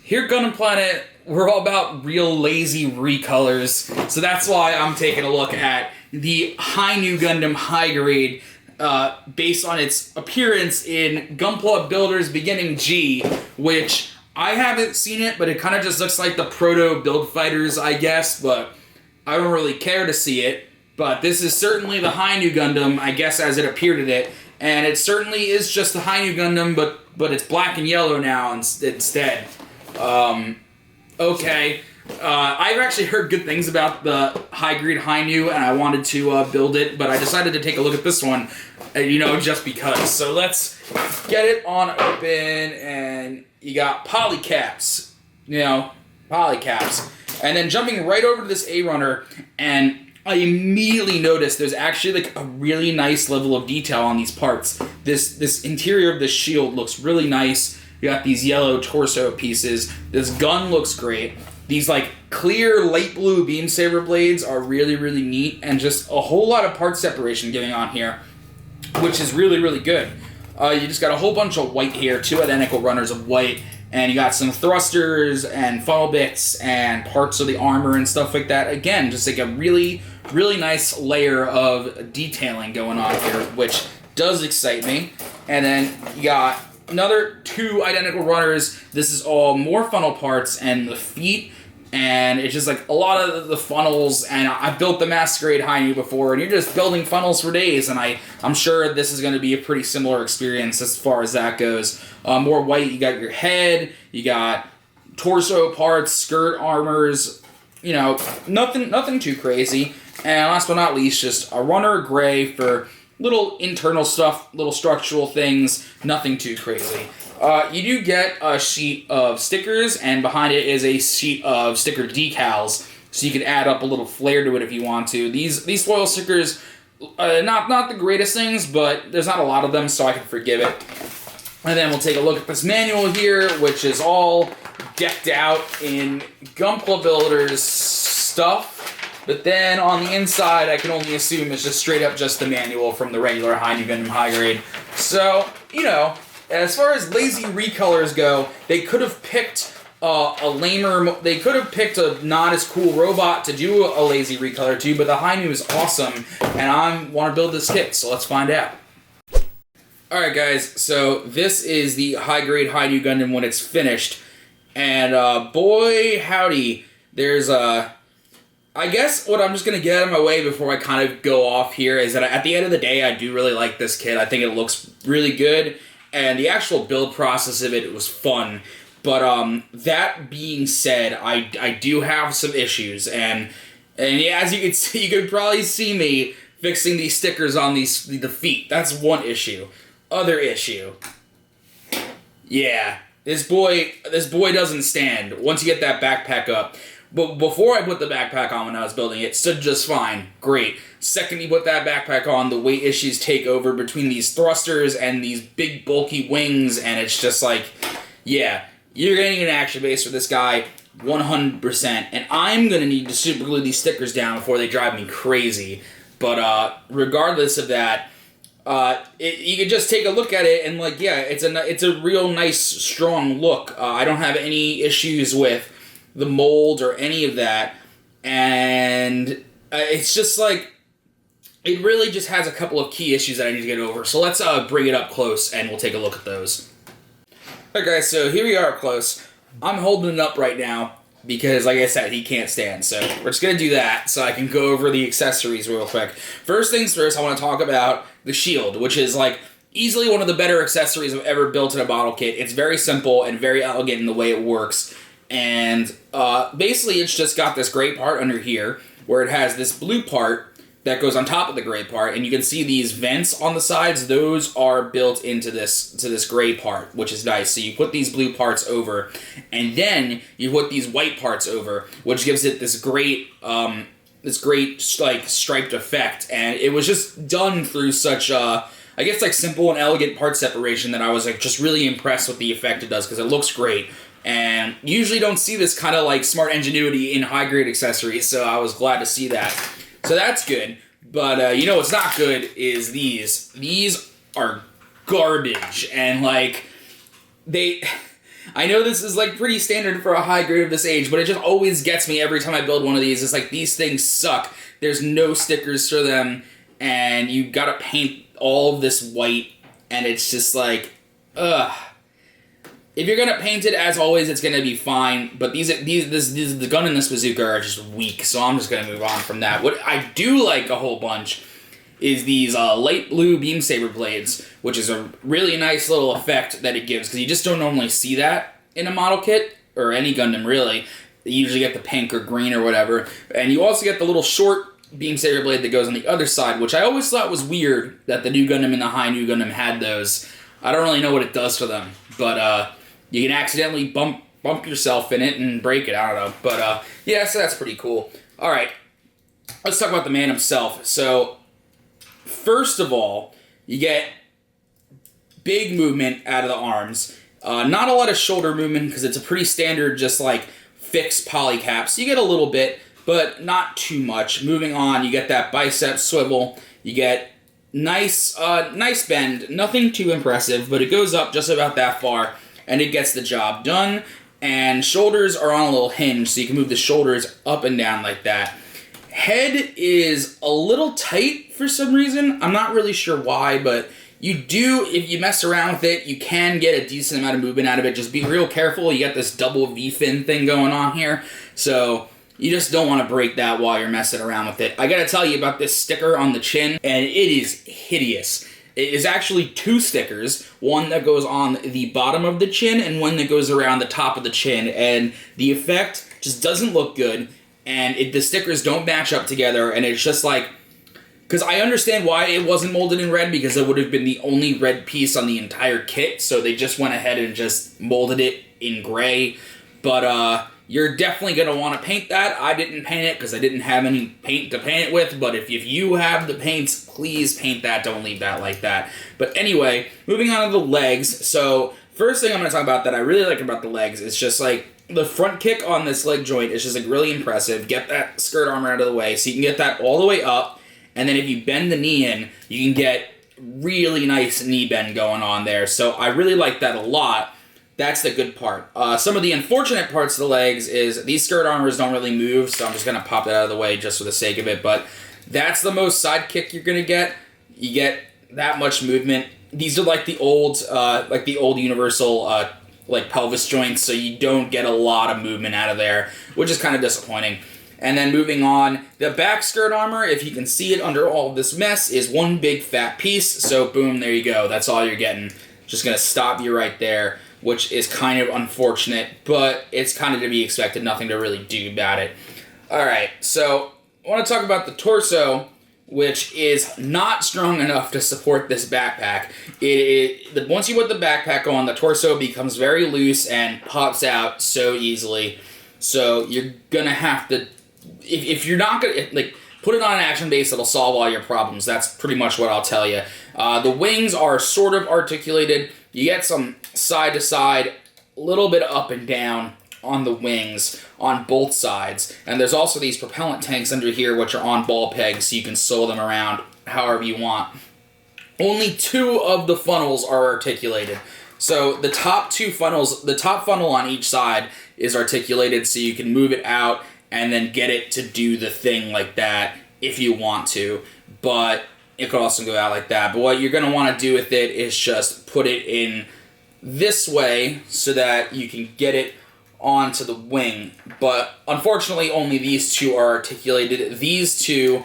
here at Gundam Planet, we're all about real lazy recolors, so that's why I'm taking a look at the High New Gundam High Grade, based on its appearance in Gunpla Builders Beginning G, which I haven't seen it, but it kind of just looks like the proto Build Fighters, I guess, but I don't really care to see it. But this is certainly the High New Gundam, I guess, as it appeared in it, and it certainly is just the High New Gundam, but it's black and yellow now instead. Okay. I've actually heard good things about the High Grade High New, and I wanted to build it, but I decided to take a look at this one, just because. So let's get it on open, and you got polycaps, polycaps. And then jumping right over to this A-Runner, and I immediately noticed there's actually like a really nice level of detail on these parts. This interior of the shield looks really nice. You got these yellow torso pieces. This gun looks great. These like clear light blue beam saber blades are really, really neat, and just a whole lot of part separation going on here, which is really, really good. You just got a whole bunch of white here, 2 identical runners of white, and you got some thrusters and funnel bits and parts of the armor and stuff like that. Again, just like a really, really nice layer of detailing going on here, which does excite me. And then you got another 2 identical runners. This is all more funnel parts and the feet, and it's just like a lot of the funnels, and I've built the Masquerade High New before, and you're just building funnels for days, and I'm sure this is going to be a pretty similar experience as far as that goes. More white, you got your head, you got torso parts, skirt armors, nothing too crazy. And last but not least, just a runner gray for little internal stuff, little structural things, nothing too crazy. You do get a sheet of stickers, and behind it is a sheet of sticker decals, so you can add up a little flair to it if you want to. These foil stickers, not the greatest things, but there's not a lot of them, so I can forgive it. And then we'll take a look at this manual here, which is all decked out in Gunpla Builders stuff. But then on the inside, I can only assume it's just straight up just the manual from the regular High New Gundam High Grade. So, as far as lazy recolors go, they could have picked they could have picked a not as cool robot to do a lazy recolor to, but the High New is awesome, and I want to build this kit, so let's find out. Alright guys, so this is the High Grade High New Gundam when it's finished, and boy howdy, there's I guess what I'm just going to get out of my way before I kind of go off here is that at the end of the day, I do really like this kit. I think it looks really good, and the actual build process of it was fun. But that being said, I do have some issues, and yeah, as you can see, you could probably see me fixing these stickers on the feet. That's one issue. Other issue. Yeah, this boy doesn't stand once you get that backpack up. But before I put the backpack on when I was building it, stood just fine. Great. Second you put that backpack on, the weight issues take over between these thrusters and these big bulky wings, and it's just like, yeah, you're getting an action base for this guy 100%. And I'm going to need to super glue these stickers down before they drive me crazy. But regardless of that, you could just take a look at it and like, yeah, it's a real nice, strong look. I don't have any issues with the mold or any of that, and it's just like, it really just has a couple of key issues that I need to get over, so let's bring it up close and we'll take a look at those. Alright guys, so here we are up close. I'm holding it up right now because, like I said, he can't stand, so we're just going to do that so I can go over the accessories real quick. First things first, I want to talk about the shield, which is like easily one of the better accessories I've ever built in a model kit. It's very simple and very elegant in the way it works. And basically it's just got this gray part under here where it has this blue part that goes on top of the gray part, and you can see these vents on the sides. Those are built into this gray part, which is nice. So you put these blue parts over, and then you put these white parts over, which gives it this great like striped effect. And it was just done through such I guess like simple and elegant part separation that I was like just really impressed with the effect it does, because it looks great. And you usually don't see this kind of like smart ingenuity in high grade accessories, so I was glad to see that. So that's good. But what's not good is these. These are garbage, and like I I know this is like pretty standard for a high grade of this age, but it just always gets me every time I build one of these. It's like, these things suck. There's no stickers for them, and you gotta paint all of this white, and it's just like, ugh. If you're gonna paint it, as always, it's gonna be fine. But the gun and this bazooka are just weak, so I'm just gonna move on from that. What I do like a whole bunch is these light blue beam saber blades, which is a really nice little effect that it gives, because you just don't normally see that in a model kit or any Gundam really. You usually get the pink or green or whatever, and you also get the little short beam saber blade that goes on the other side, which I always thought was weird that the new Gundam and the high new Gundam had those. I don't really know what it does for them, but you can accidentally bump yourself in it and break it. I don't know. But, yeah, so that's pretty cool. All right. Let's talk about the man himself. So, first of all, you get big movement out of the arms. Not a lot of shoulder movement, because it's a pretty standard, just, like, fixed polycap. So you get a little bit, but not too much. Moving on, you get that bicep swivel. You get nice bend. Nothing too impressive, but it goes up just about that far, and it gets the job done. And shoulders are on a little hinge, so you can move the shoulders up and down like that. Head is a little tight for some reason. I'm not really sure why, but you do, if you mess around with it, you can get a decent amount of movement out of it. Just be real careful. You got this double V-fin thing going on here, so you just don't want to break that while you're messing around with it. I gotta tell you about this sticker on the chin, and it is hideous. It is actually two stickers, one that goes on the bottom of the chin and one that goes around the top of the chin, and the effect just doesn't look good, and the stickers don't match up together, and it's just like, because I understand why it wasn't molded in red, because it would have been the only red piece on the entire kit, so they just went ahead and just molded it in gray, but you're definitely going to want to paint that. I didn't paint it because I didn't have any paint to paint it with, but if you have the paints, please paint that. Don't leave that like that. But anyway, moving on to the legs. So first thing I'm going to talk about that I really like about the legs is just like the front kick on this leg joint is just like really impressive. Get that skirt armor out of the way so you can get that all the way up, and then if you bend the knee in, you can get really nice knee bend going on there. So I really like that a lot. That's the good part. Some of the unfortunate parts of the legs is these skirt armors don't really move, so I'm just going to pop that out of the way just for the sake of it. But that's the most side kick you're going to get. You get that much movement. These are like the old universal like pelvis joints, so you don't get a lot of movement out of there, which is kind of disappointing. And then moving on, the back skirt armor, if you can see it under all of this mess, is one big fat piece. So boom, there you go. That's all you're getting. Just going to stop you right there, which is kind of unfortunate, but it's kind of to be expected. Nothing to really do about it. Alright, so I want to talk about the torso, which is not strong enough to support this backpack. Once you put the backpack on, the torso becomes very loose and pops out so easily. So you're going to have to, if you're not going to, like, put it on an action base that'll solve all your problems. That's pretty much what I'll tell you. The wings are sort of articulated. You get some side to side, a little bit up and down on the wings on both sides. And there's also these propellant tanks under here which are on ball pegs, so you can sew them around however you want. Only two of the funnels are articulated. So the top two funnels, the top funnel on each side is articulated, so you can move it out and then get it to do the thing like that if you want to. But it could also go out like that. But what you're going to want to do with it is just put it in this way so that you can get it onto the wing. But unfortunately, only these two are articulated. These two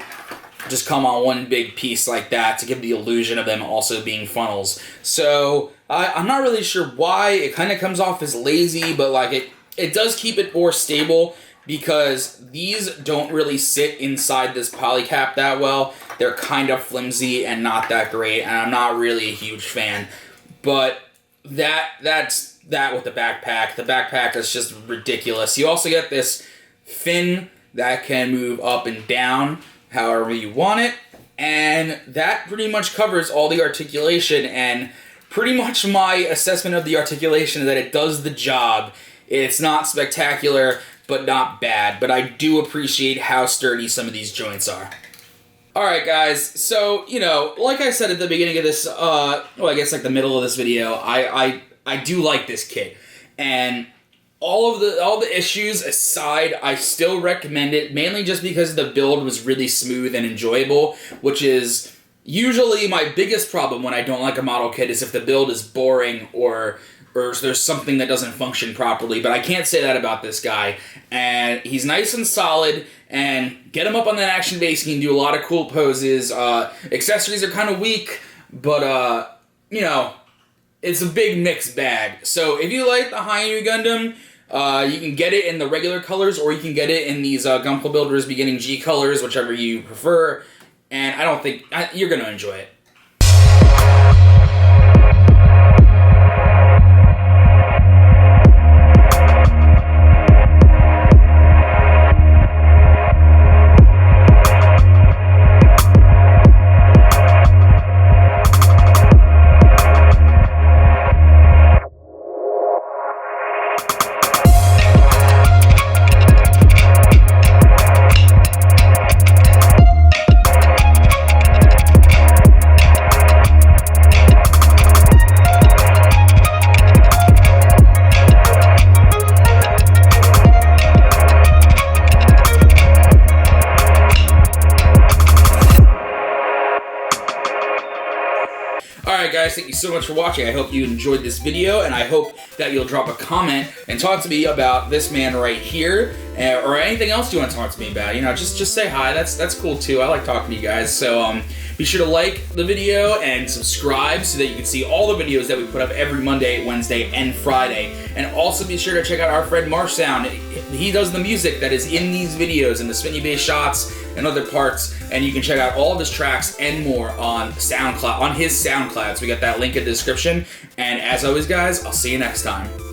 just come on one big piece like that to give the illusion of them also being funnels. So I'm not really sure why. It kind of comes off as lazy, but like it does keep it more stable, because these don't really sit inside this polycap that well. They're kind of flimsy and not that great, and I'm not really a huge fan. But that's that with the backpack. The backpack is just ridiculous. You also get this fin that can move up and down however you want it, and that pretty much covers all the articulation, and pretty much my assessment of the articulation is that it does the job. It's not spectacular, but not bad. But I do appreciate how sturdy some of these joints are. Alright guys, so, you know, like I said at the beginning of this, well I guess like the middle of this video, I do like this kit. And all the issues aside, I still recommend it, mainly just because the build was really smooth and enjoyable, which is usually my biggest problem when I don't like a model kit, is if the build is boring or there's something that doesn't function properly. But I can't say that about this guy. And he's nice and solid, and get him up on that action base, he can do a lot of cool poses. Accessories are kind of weak, but you know, it's a big mixed bag. So if you like the Hi-Nu Gundam, you can get it in the regular colors, or you can get it in these Gunpla Builders Beginning G colors, whichever you prefer. And I don't think you're going to enjoy it. Alright guys, thank you so much for watching. I hope you enjoyed this video, and I hope that you'll drop a comment and talk to me about this man right here, or anything else you want to talk to me about. You know, just say hi. That's cool too. I like talking to you guys. So be sure to like the video and subscribe so that you can see all the videos that we put up every Monday, Wednesday, and Friday. And also be sure to check out our friend Marsound. He does the music that is in these videos, and the spinny bass shots and other parts, and you can check out all of his tracks and more on SoundCloud, on his SoundCloud. So we got that link in the description. And as always, guys, I'll see you next time.